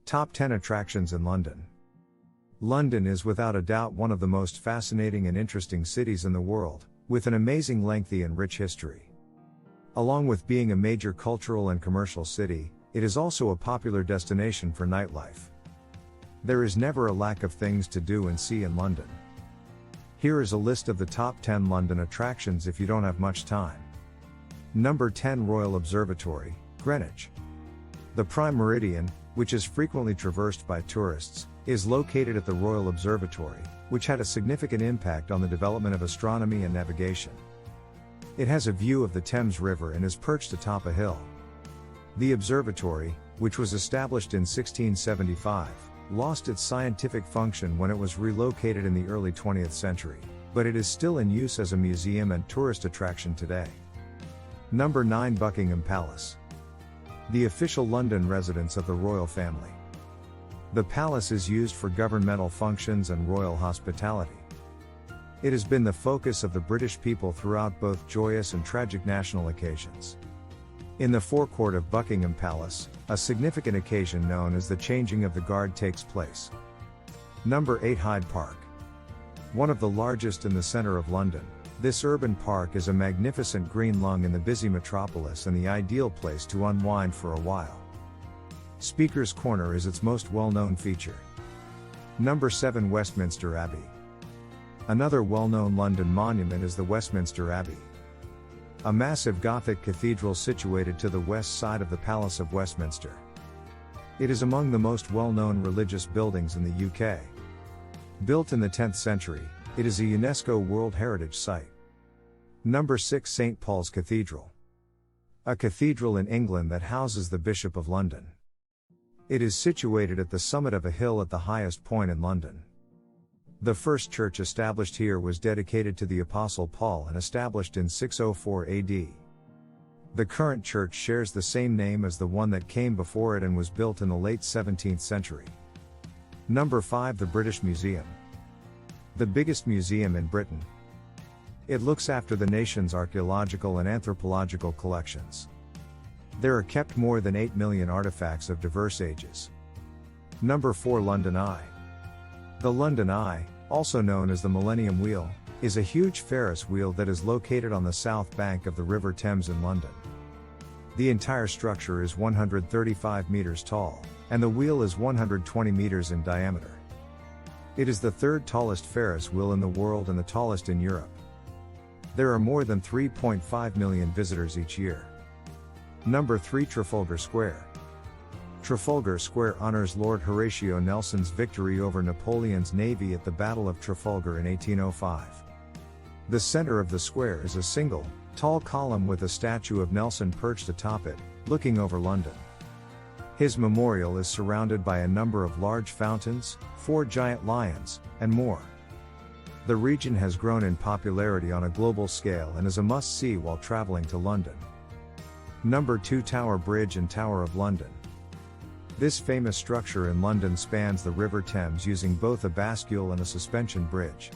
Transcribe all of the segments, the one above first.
Top 10 attractions in London. London is without a doubt one of the most fascinating and interesting cities in the world, with an amazing lengthy and rich history. Along with being a major cultural and commercial city, it is also a popular destination for nightlife. There is never a lack of things to do and see in London. Here is a list of the top 10 London attractions if you don't have much time. Number 10, Royal Observatory, Greenwich. The Prime Meridian, which is frequently traversed by tourists, is located at the Royal Observatory, which had a significant impact on the development of astronomy and navigation. It has a view of the Thames River and is perched atop a hill. The observatory, which was established in 1675, lost its scientific function when it was relocated in the early 20th century, but it is still in use as a museum and tourist attraction today. Number 9, Buckingham Palace. The official London residence of the royal family. The palace is used for governmental functions and royal hospitality. It has been the focus of the British people throughout both joyous and tragic national occasions. In the forecourt of Buckingham Palace, a significant occasion known as the changing of the guard takes place. Number 8, Hyde Park. One of the largest in the center of London, this urban park is a magnificent green lung in the busy metropolis and the ideal place to unwind for a while. Speaker's Corner is its most well-known feature. Number 7, Westminster Abbey. Another well-known London monument is the Westminster Abbey. A massive Gothic cathedral situated to the west side of the Palace of Westminster. It is among the most well-known religious buildings in the UK. Built in the 10th century, it is a UNESCO World Heritage Site. Number 6, St. Paul's Cathedral. A cathedral in England that houses the Bishop of London. It is situated at the summit of a hill at the highest point in London. The first church established here was dedicated to the Apostle Paul and established in 604 AD. The current church shares the same name as the one that came before it and was built in the late 17th century. Number 5, the British Museum. The biggest museum in Britain. It looks after the nation's archaeological and anthropological collections. There are kept more than 8 million artifacts of diverse ages. Number 4, London Eye. The London Eye, also known as the Millennium Wheel, is a huge Ferris wheel that is located on the south bank of the River Thames in London. The entire structure is 135 meters tall, and the wheel is 120 meters in diameter. It is the third tallest Ferris wheel in the world and the tallest in Europe. There are more than 3.5 million visitors each year. Number 3, Trafalgar Square. Trafalgar Square honors Lord Horatio Nelson's victory over Napoleon's navy at the Battle of Trafalgar in 1805. The center of the square is a single, tall column with a statue of Nelson perched atop it, looking over London. His memorial is surrounded by a number of large fountains, 4 giant lions, and more. The region has grown in popularity on a global scale and is a must-see while traveling to London. Number 2, Tower Bridge and Tower of London. This famous structure in London spans the River Thames using both a bascule and a suspension bridge.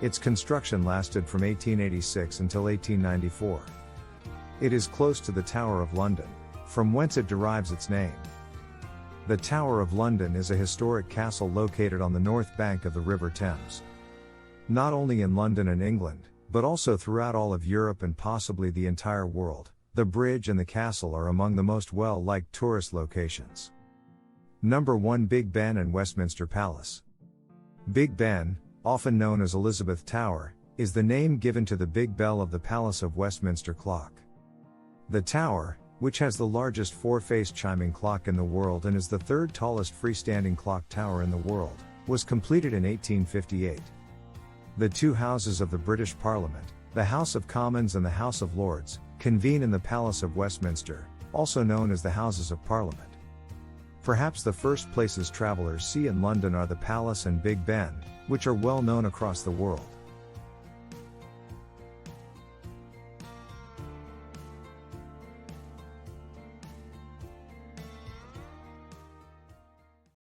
Its construction lasted from 1886 until 1894. It is close to the Tower of London, from whence it derives its name. The Tower of London is a historic castle located on the north bank of the River Thames. Not only in London and England, but also throughout all of Europe and possibly the entire world, the bridge and the castle are among the most well-liked tourist locations. Number 1, Big Ben and Westminster Palace. Big Ben, often known as Elizabeth Tower, is the name given to the big bell of the Palace of Westminster clock. The tower, which has the largest 4-faced chiming clock in the world and is the third tallest freestanding clock tower in the world, was completed in 1858. The two houses of the British Parliament, the House of Commons and the House of Lords, convene in the Palace of Westminster, also known as the Houses of Parliament. Perhaps the first places travellers see in London are the Palace and Big Ben, which are well known across the world.